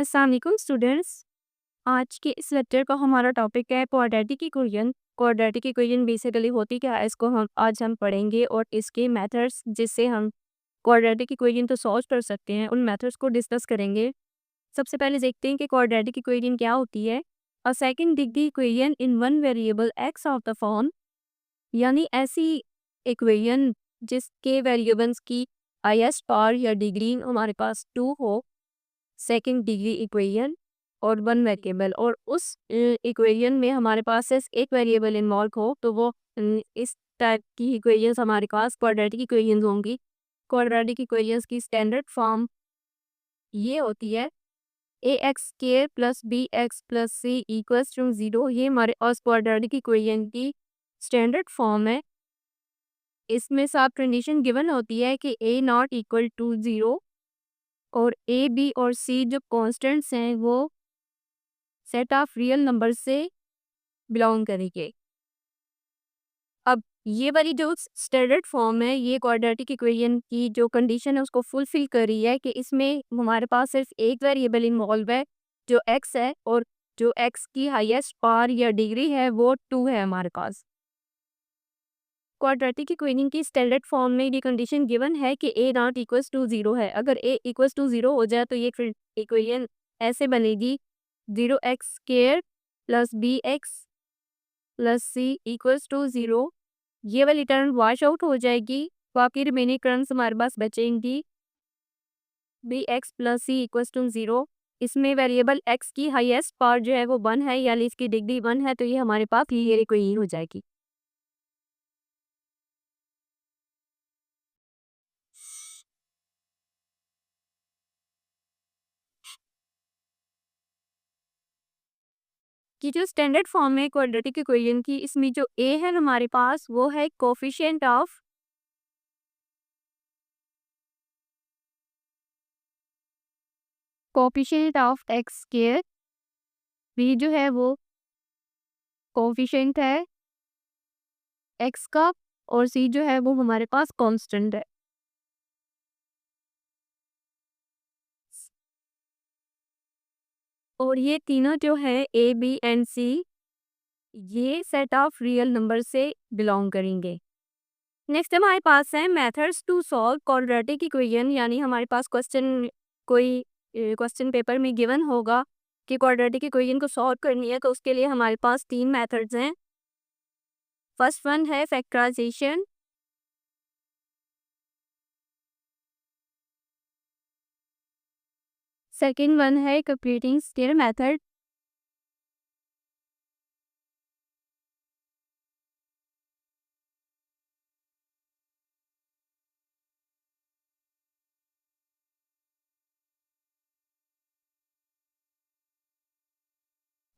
अस्सलाम वालेकुम स्टूडेंट्स। आज के इस लेक्चर का हमारा टॉपिक है quadratic equation. Quadratic equation basically होती क्या है, इसको हम पढ़ेंगे और इसके मेथड्स जिससे हम क्वाड्रेटिक इक्वेशन तो सॉल्व कर सकते हैं, उन मेथड्स को डिस्कस करेंगे। सबसे पहले देखते हैं कि क्वाड्रेटिक इक्वेशन क्या होती है। A second degree equation in one variable x of the form, यानी ऐसी इक्वेशन जिसके वेरिएबल्स की हाईएस्ट पावर या डिग्री हमारे पास 2 हो, सेकंड डिग्री इक्वेशन और वन वेरिएबल, और उस इक्वेशन में हमारे पास सिर्फ एक वेरिएबल इन्वॉल्व हो, तो वो इस टाइप की इक्वेशंस हमारे पास क्वाड्रेटिक इक्वेशंस होंगी। क्वाड्रेटिक इक्वेशंस की स्टैंडर्ड फॉर्म ये होती है A X square plus B x plus C equals to 0। ये हमारे पास क्वाड्रेटिक इक्वेशन की स्टैंडर्ड फॉर्म है। इसमें सब कंडीशन गिवन होती है कि ए नॉट इक्वल टू 0 और ए बी और सी जो कॉन्स्टेंट्स हैं वो सेट ऑफ रियल नंबर से बिलोंग करेंगे। अब ये वाली जो स्टैंडर्ड फॉर्म है, ये क्वाड्रेटिक इक्वेशन की जो कंडीशन है उसको फुलफिल कर रही है कि इसमें हमारे पास सिर्फ एक वेरिएबल इन्वॉल्व है जो एक्स है, और जो एक्स की हाईएस्ट पावर या डिग्री है वो 2 है हमारे पास। क्वाड्रेटिक इक्वेशन की स्टैंडर्ड फॉर्म में ये कंडीशन गिवन है कि ए नॉट इक्वल्स टू 0 है। अगर ए इक्वल्स टू 0 हो जाए तो ये फिर इक्वेशन ऐसे बनेगी 0x square plus B x plus C equals to 0। ये वाली टर्म वॉश आउट हो जाएगी, बाकी रिमेनिंग टर्म्स हमारे पास बचेंगी B x plus C equals to 0। इसमें वेरिएबल एक्स की हाईएस्ट पावर जो है वो 1 है, यानी इसकी डिग्री 1 है, तो ये हमारे पास क्लियर इक्वेशन हो जाएगी। कि जो स्टैंडर्ड फॉर्म है क्वाड्रेटिक इक्वेशन की, इसमें जो ए है हमारे पास वो है coefficient of x square, b जो है वो कोफिशिएंट है एक्स का, और सी जो है वो हमारे पास कांस्टेंट है। और ये तीनों जो है ए बी एंड सी, ये सेट ऑफ रियल नंबर से बिलोंग करेंगे। नेक्स्ट हमारे पास है methods to solve quadratic equation, यानी हमारे पास कोई क्वेश्चन पेपर में गिवन होगा कि क्वाड्रेटिक इक्वेशन को सॉल्व करनी है, तो उसके लिए हमारे पास 3 मेथड्स हैं। फर्स्ट वन है फैक्टराइजेशन, सेकंड वन है कंप्यूटिंग स्केयर मेथड,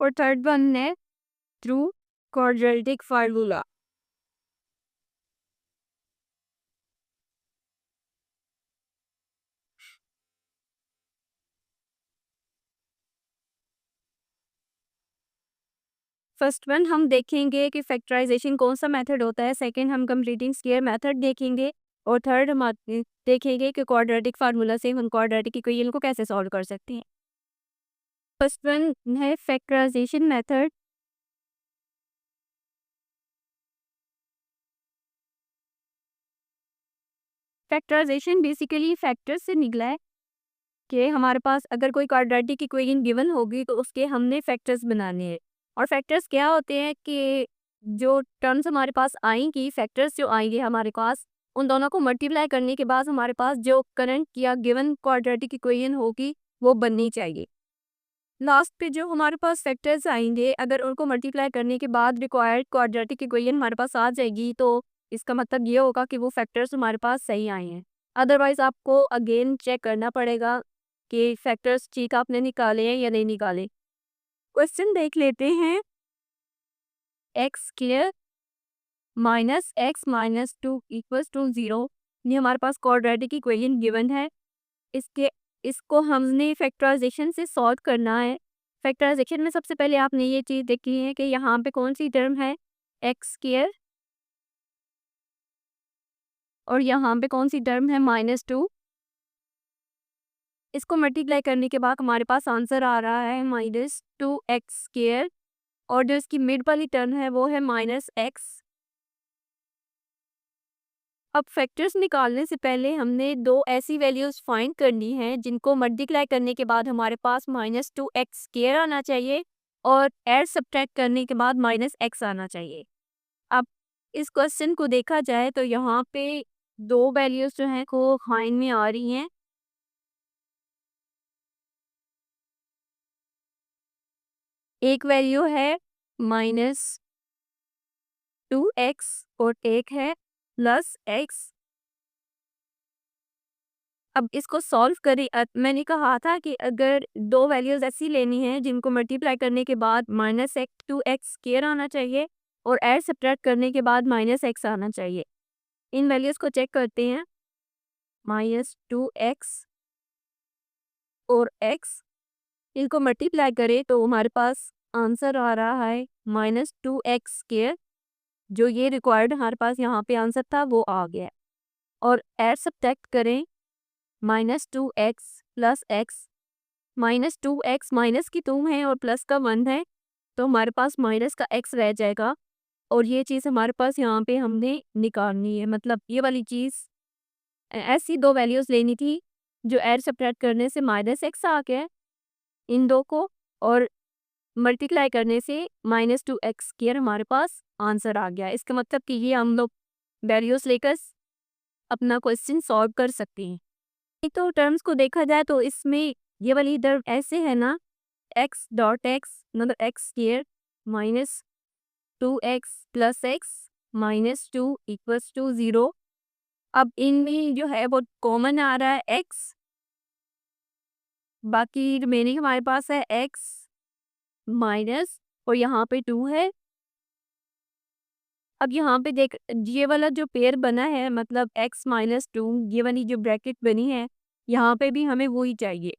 और थर्ड वन है through quadratic formula. First one हम देखेंगे कि फैक्टराइजेशन कौन सा मेथड होता है, सेकंड हम कंप्लीटिंग स्क्वायर मेथड देखेंगे, और थर्ड हम देखेंगे कि क्वाड्रेटिक फार्मूला से हम क्वाड्रेटिक इक्वेशन को कैसे सॉल्व कर सकते हैं। फर्स्ट वन है factorisation method. Factorisation basically factor से निकला है कि हमारे पास अगर कोई क्वाड्रेटिक इक्वेशन गिवन होगी तो उसके हमने फैक्टर्स बनाने हैं। और फैक्टर्स क्या होते हैं कि जो टर्म्स हमारे पास आएंगी, फैक्टर्स जो आएंगे हमारे पास, उन दोनों को मल्टीप्लाई करने के बाद हमारे पास जो करंट या गिवन क्वाड्रेटिक इक्वेशन होगी वो बननी चाहिए। लास्ट पे जो हमारे पास फैक्टर्स आएंगे, अगर उनको मल्टीप्लाई करने के बाद रिक्वायर्ड क्वाड्रेटिक इक्वेशन हमारे पास आ जाएगी, तो इसका मतलब ये होगा कि वो फैक्टर्स हमारे पास सही आए हैं। अदरवाइज आपको अगेन चेक करना पड़ेगा कि फैक्टर्स ठीक आपने निकाले हैं या नहीं निकाले। क्वेश्चन देख लेते हैं। X square minus x minus 2 equals to 0, ये हमारे पास क्वाड्रेटिक इक्वेशन गिवन है। इसके इसको हमने फैक्टराइजेशन से सॉल्व करना है। फैक्टराइजेशन में सबसे पहले आपने ये चीज़ देखी है कि यहाँ पे कौन सी टर्म है, एक्स स्क्वायर, और यहाँ पे कौन सी टर्म है, -2। इसको मल्टीप्लाई करने के बाद हमारे पास आंसर आ रहा है -2x² और जो इसकी मिड वाली टर्म है वो है -x। अब फैक्टर्स निकालने से पहले हमने दो ऐसी वैल्यूज़ फाइंड करनी है जिनको मल्टीप्लाई करने के बाद हमारे पास -2x² आना चाहिए और ऐड सब्ट्रैक्ट करने के बाद -x आना चाहिए। अब इस क्वेश्चन को देखा जाए तो यहाँ पे दो वैल्यूज़ जो हैं वो हाइन में आ रही हैं। एक वैल्यू है -2x और एक है +x। अब इसको सॉल्व करें। मैंने कहा था कि अगर दो वैल्यूज़ ऐसी लेनी है जिनको मल्टीप्लाई करने के बाद -2x² आना चाहिए और ऐड सब्ट्रैक्ट करने के बाद -x आना चाहिए। इन वैल्यूज़ को चेक करते हैं। -2x और x, इनको मल्टीप्लाई करें तो हमारे पास आंसर आ रहा है -2x²। जो ये रिक्वायर्ड हमारे पास यहाँ पे आंसर था वो आ गया। और ऐड सब्ट्रैक्ट करें -2x + x। -2x माइनस की 2 है और प्लस का 1 है, तो हमारे पास माइनस का x रह जाएगा और ये चीज़ हमारे पास यहाँ पे हमने निकालनी है। मतलब ये वाली चीज़ ऐसी दो वैल्यूज़ लेनी थी जो ऐड सब्ट्रैक्ट करने से -x आ गया इन दो को और मल्टीप्लाई करने से -2x² हमारे पास आंसर आ गया। इसका मतलब कि ये हम लोग वैल्यूज़ लेकर अपना क्वेश्चन सॉल्व कर सकते हैं। तो टर्म्स को देखा जाए तो इसमें ये वाली टर्म ऐसे है ना, x.x मतलब x² -2x + x -2 = 0। अब इनमें जो है वो कॉमन आ रहा है x, बाकी रिमेनिंग हमारे पास है x माइनस और यहाँ पे 2 है। अब यहाँ पे देख, ये वाला जो पेयर बना है मतलब x - 2, ये वाली जो ब्रैकेट बनी है यहाँ पे भी हमें वही चाहिए।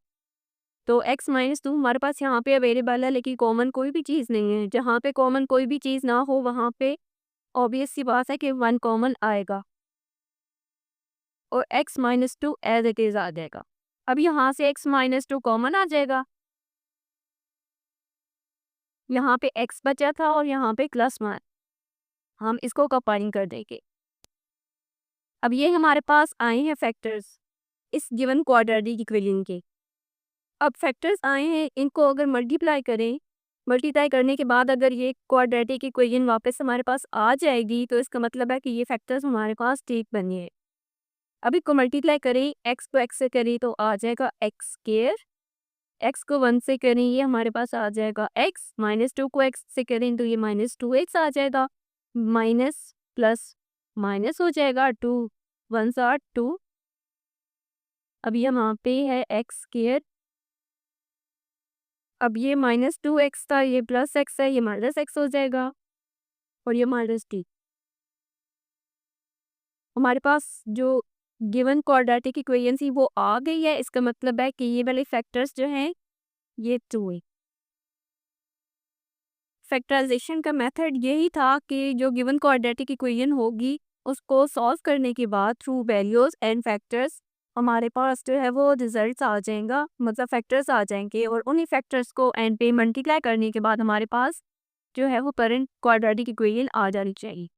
तो x - 2 हमारे पास यहाँ पे अवेलेबल है, लेकिन कॉमन कोई भी चीज़ नहीं है। जहाँ पे कॉमन कोई भी चीज़ ना हो वहाँ पे ऑब्वियस सी बात है कि 1 कॉमन आएगा और x - 2 एज इट इज़ आ जाएगा। अब यहाँ से x - 2 कॉमन आ जाएगा। यहाँ पे x बचा था और यहाँ पे +1, हम इसको कंबाइन कर देंगे। अब ये हमारे पास आए हैं फैक्टर्स इस गिवन क्वाड्रेटिक इक्वेशन के। अब फैक्टर्स आए हैं, इनको अगर मल्टीप्लाई करें, मल्टीप्लाई करने के बाद अगर ये क्वाड्रेटिक इक्वेशन वापस हमारे पास आ जाएगी तो इसका मतलब है कि ये फैक्टर्स हमारे पास ठीक बने हैं। अब इसको मल्टीप्लाई करें, x को x से करें तो आ जाएगा x², x को 1 से करें ये हमारे पास आ जाएगा x, -2 को x से करें तो ये -2x आ जाएगा, माइनस प्लस माइनस हो जाएगा, 2 1 आर 2। अब ये यहाँ पे है x²। अब ये -2x था, ये +x है, ये -x हो जाएगा और ये -t। हमारे पास जो गिवन क्वाड्रेटिक इक्वेशन थी वो आ गई है। इसका मतलब है कि ये वाले फैक्टर्स जो हैं ये 2 है। फैक्टराइजेशन का मेथड यही था कि जो गिवन क्वाड्रेटिक इक्वेशन होगी उसको सॉल्व करने के बाद थ्रू वैल्यूज़ एंड फैक्टर्स हमारे पास जो है वो रिजल्ट्स आ जाएगा, मतलब फैक्टर्स आ जाएंगे और उन्हीं फैक्टर्स को एंड पे मल्टीप्लाई करने के बाद हमारे पास जो है वो करंट क्वाड्रेटिक इक्वेशन आ जानी चाहिए।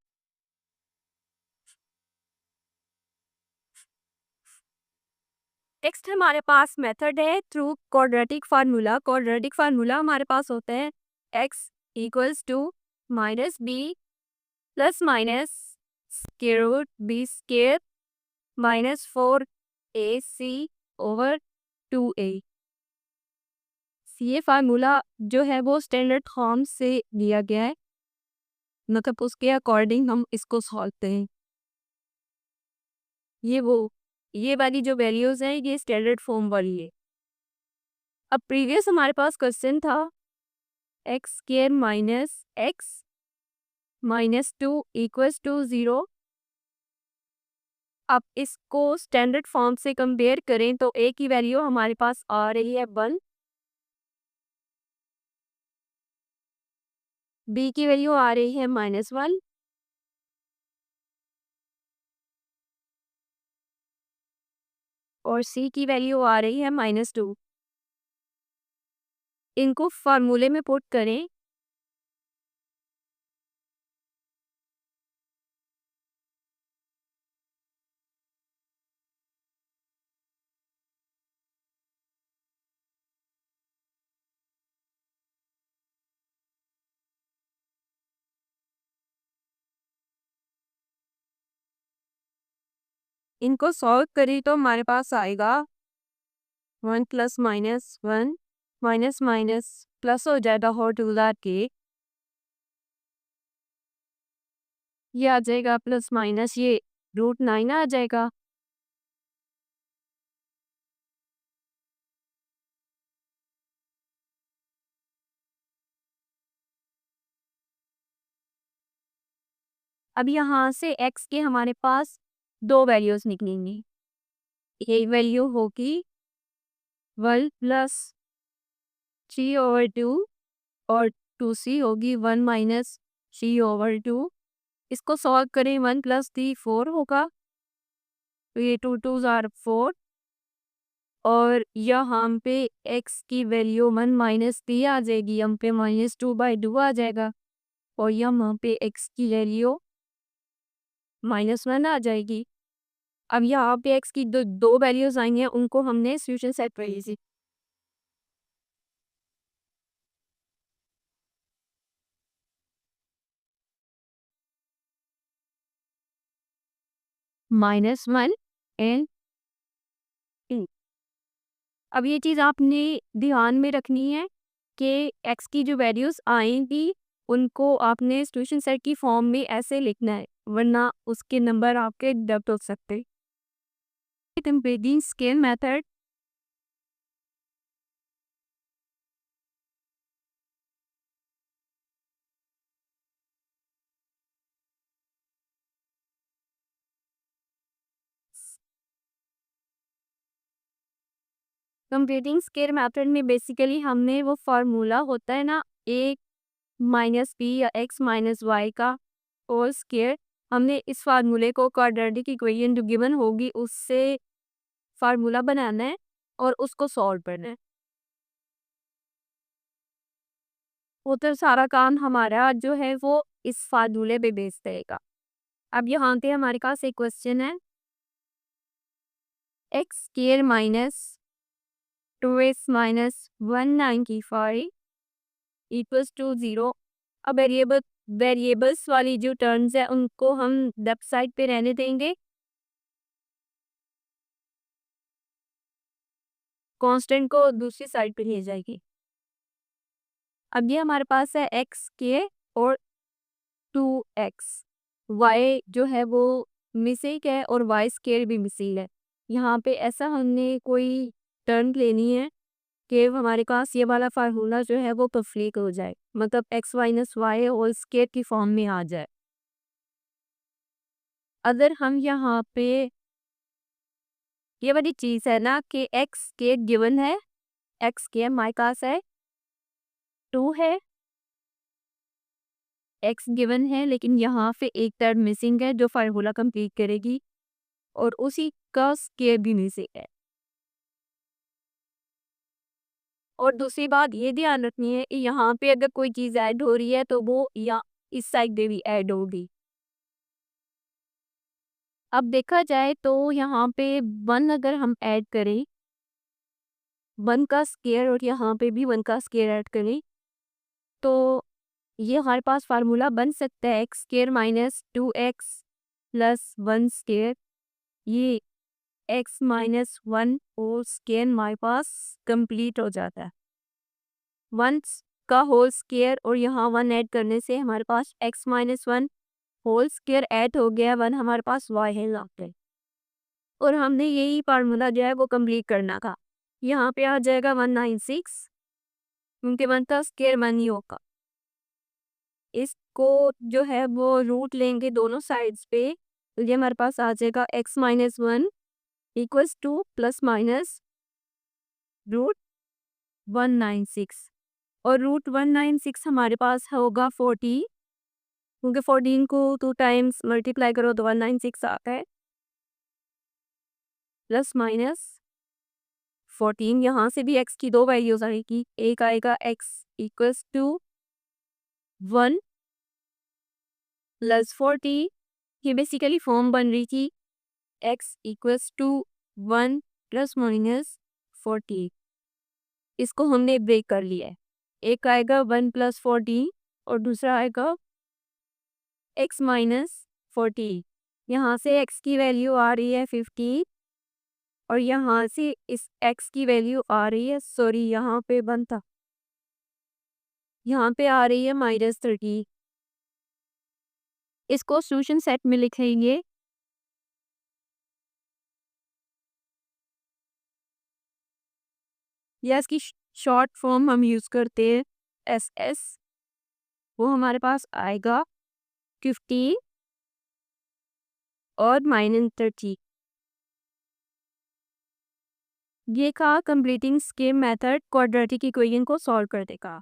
नेक्स्ट हमारे पास मेथड है through quadratic formula. Quadratic formula हमारे पास होता है x = -b + -√b² -4ac/2a। ये फार्मूला जो है वो स्टैंडर्ड फॉर्म से दिया गया है, मतलब उसके अकॉर्डिंग हम इसको सॉल्व करें। ये वाली जो वैल्यूज़ हैं ये स्टैंडर्ड फॉर्म वाली है। अब प्रीवियस हमारे पास क्वेश्चन था x² - x -2 = 0। अब इसको स्टैंडर्ड फॉर्म से कंपेयर करें तो a की वैल्यू हमारे पास आ रही है 1, b की वैल्यू आ रही है -1, और c की वैल्यू आ रही है -2। इनको फार्मूले में पुट करें। इनको सॉल्व करें तो हमारे पास आएगा 1 + -1 माइनस माइनस प्लस हो जाएगा होल टू दैट के ये आ जाएगा प्लस माइनस ये √9 आ जाएगा। अब यहाँ से x के हमारे पास दो वैल्यूज निकलेंगी। ये वैल्यू होगी 1 + 3/2 और 2c होगी 1 - 3/2। इसको सॉल्व करें 1 + 3 4 होगा, तो ये 2 2 ज़ार 4 और यहाँ पे x की वैल्यू 1 - 3 आ जाएगी, यहाँ पे -2/2 आ जाएगा और यहाँ पे x की वैल्यू -1 आ जाएगी। अब यहाँ पे x की दो वैल्यूज आई हैं, उनको हमने सॉल्यूशन सेट पर इजी -1 एंड 2। अब ये चीज़ आपने ध्यान में रखनी है कि x की जो वैल्यूज आएंगी उनको आपने सॉल्यूशन सेट की फॉर्म में ऐसे लिखना है, वरना उसके नंबर आपके डिडक्ट हो सकते हैं। Comparing scale method computing scale method में बेसिकली हमने वो फार्मूला होता है ना a - b या x - y का होल स्केयर, हमने इस फार्मूले को क्वाड्रेटिक इक्वेशन जो गिवन होगी उससे फार्मूला बनाना है और उसको सॉल्व करना है। वो तो सारा काम हमारा जो है वो इस फार्मूले पे बेस रहेगा। अब यहाँ पे हमारे पास एक क्वेश्चन है x² - 2x - 195 = 0। अब वेरिएबल्स वाली जो टर्म्स है उनको हम लेफ्ट साइड पे रहने देंगे, कांस्टेंट को दूसरी साइड पे ले जाएगी। अब ये हमारे पास है एक्स के और 2x, y जो है वो मिसिंग है और y स्केयर भी मिसिंग है। यहाँ पे ऐसा हमने कोई टर्म लेनी है कि हमारे पास ये वाला फार्मूला जो है वो कंप्लीट हो जाए, मतलब x - y होल स्केयर की फॉर्म में आ जाए। अगर हम यहाँ पे ये वाली चीज़ है ना कि x के गिवन है, x के हमारे पास है 2 है, x गिवन है लेकिन यहाँ पे एक टर्म मिसिंग है जो फार्मूला कंप्लीट करेगी और उसी का स्केयर भी मिसिंग है। और दूसरी बात ये ध्यान रखनी है कि यहाँ पे अगर कोई चीज़ ऐड हो रही है तो वो या इस साइड पे भी ऐड होगी। अब देखा जाए तो यहाँ पे 1 अगर हम ऐड करें, 1 का स्केयर और यहाँ पे भी 1 का स्केयर ऐड करें तो ये हमारे पास फार्मूला बन सकता है x स्केयर - 2x + 1 स्केयर। ये x - 1 होल स्केयर हमारे पास कंप्लीट हो जाता है। 1 का होल स्केयर और यहाँ 1 ऐड करने से हमारे पास x - 1 होल स्केयर ऐड हो गया, 1 हमारे पास y है यहाँ पे और हमने यही फार्मूला जो है वो कंप्लीट करना था। यहाँ पे आ जाएगा 196 क्योंकि 1 का स्केयर 1 ही होगा। इसको जो है वो रूट लेंगे दोनों साइड्स पे, तो ये हमारे पास आ जाएगा x - 1 = प्लस माइनस √196 और √196 हमारे पास होगा 14, क्योंकि 14 को 2 टाइम्स मल्टीप्लाई करो तो 196 आता है, प्लस माइनस 14। यहाँ से भी x की दो वैल्यूज आएगी, एक आएगा x इक्वल्स टू 1 प्लस 40। ये बेसिकली फॉर्म बन रही थी x equals to 1 plus minus 40। इसको हमने ब्रेक कर लिया है, एक आएगा 1 प्लस 40 और दूसरा आएगा x माइनस 40। यहाँ से x की वैल्यू आ रही है 50 और यहाँ से इस x की वैल्यू आ रही है, सॉरी यहाँ पे बनता, यहाँ पे आ रही है -30। इसको सॉल्यूशन सेट में लिखेंगे। या इसकी शॉर्ट फॉर्म हम यूज़ करते हैं SS। वो हमारे पास आएगा 50 और -30। ये था completing scam method quadratic equation को सॉल्व करने का।